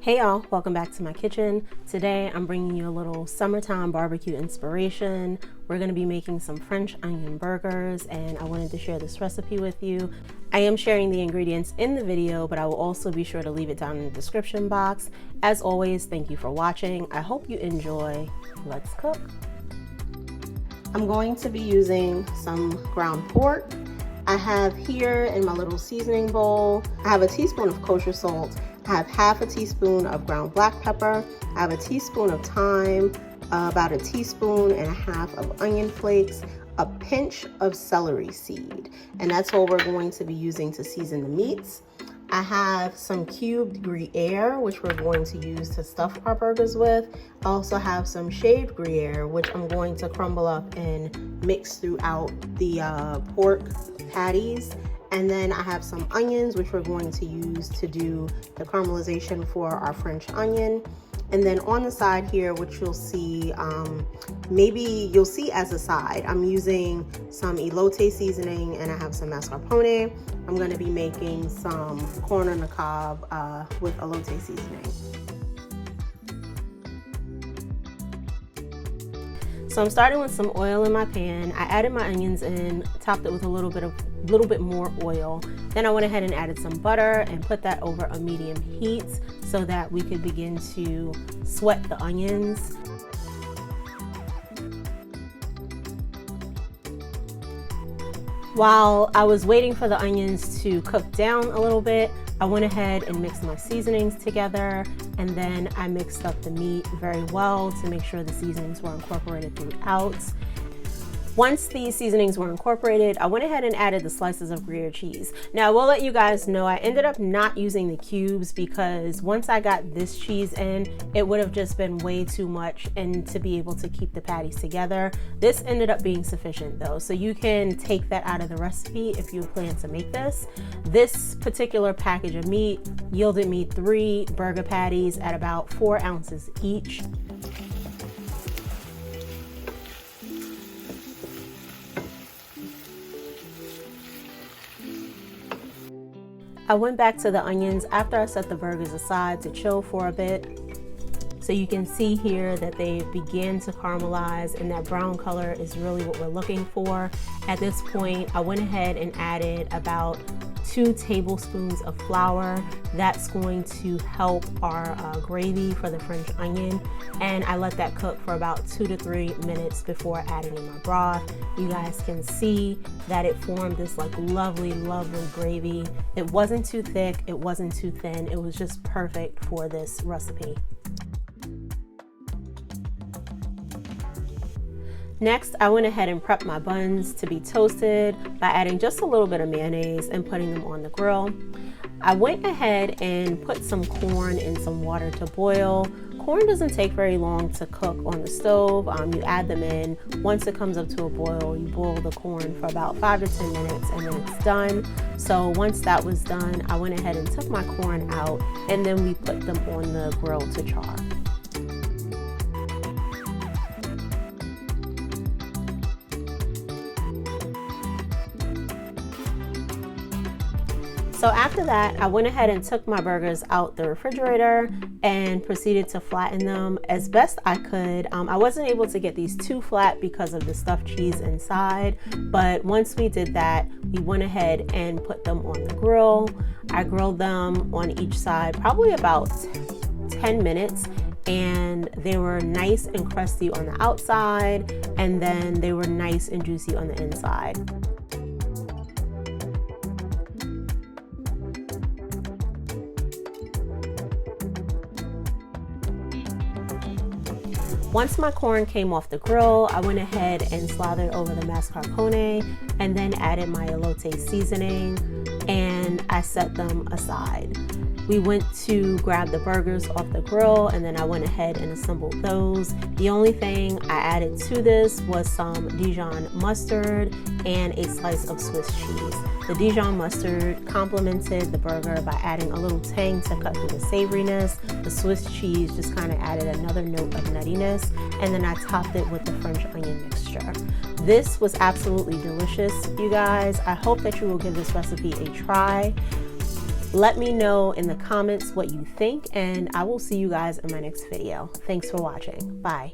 Hey y'all, welcome back to my kitchen. Today I'm bringing you a little summertime barbecue inspiration. We're going to be making some French onion burgers and I wanted to share this recipe with you. I am sharing the ingredients in the video, but I will also be sure to leave it down in the description box. As always, thank you for watching. I hope you enjoy. Let's cook. I'm going to be using some ground pork. I have here in my little seasoning bowl, I have a teaspoon of kosher salt. I have half a teaspoon of ground black pepper. I have a teaspoon of thyme, about a teaspoon and a half of onion flakes, a pinch of celery seed. And that's all we're going to be using to season the meats. I have some cubed Gruyere, which we're going to use to stuff our burgers with. I also have some shaved Gruyere, which I'm going to crumble up and mix throughout the pork patties. And then I have some onions, which we're going to use to do the caramelization for our French onion. And then on the side here, which you'll see, maybe you'll see as a side, I'm using some elote seasoning and I have some mascarpone. I'm gonna be making some corn on the cob with elote seasoning. So I'm starting with some oil in my pan. I added my onions in, topped it with a little bit more oil. Then I went ahead and added some butter and put that over a medium heat so that we could begin to sweat the onions. While I was waiting for the onions to cook down a little bit, I went ahead and mixed my seasonings together, and then I mixed up the meat very well to make sure the seasonings were incorporated throughout. Once these seasonings were incorporated, I went ahead and added the slices of Gruyere cheese. Now I will let you guys know I ended up not using the cubes because once I got this cheese in, it would have just been way too much and to be able to keep the patties together. This ended up being sufficient though, so you can take that out of the recipe if you plan to make this. This particular package of meat yielded me 3 burger patties at about 4 ounces each. I went back to the onions after I set the burgers aside to chill for a bit. So you can see here that they began to caramelize and that brown color is really what we're looking for. At this point, I went ahead and added about 2 tablespoons of flour. That's going to help our gravy for the French onion. And I let that cook for about 2 to 3 minutes before adding in my broth. You guys can see that it formed this like lovely gravy. It wasn't too thick, it wasn't too thin. It was just perfect for this recipe. Next, I went ahead and prepped my buns to be toasted by adding just a little bit of mayonnaise and putting them on the grill. I went ahead and put some corn in some water to boil. Corn doesn't take very long to cook on the stove. You add them in. Once it comes up to a boil, you boil the corn for about 5 to 10 minutes and then it's done. So once that was done, I went ahead and took my corn out and then we put them on the grill to char. So after that, I went ahead and took my burgers out the refrigerator and proceeded to flatten them as best I could. I wasn't able to get these too flat because of the stuffed cheese inside, but once we did that, we went ahead and put them on the grill. I grilled them on each side probably about 10 minutes. And they were nice and crusty on the outside, and then they were nice and juicy on the inside. Once my corn came off the grill, I went ahead and slathered over the mascarpone and then added my elote seasoning and I set them aside. We went to grab the burgers off the grill and then I went ahead and assembled those. The only thing I added to this was some Dijon mustard and a slice of Swiss cheese. The Dijon mustard complemented the burger by adding a little tang to cut through the savoriness. The Swiss cheese just kind of added another note of nuttiness, and then I topped it with the French onion mixture. This was absolutely delicious, you guys. I hope that you will give this recipe a try. Let me know in the comments what you think, and I will see you guys in my next video. Thanks for watching. Bye.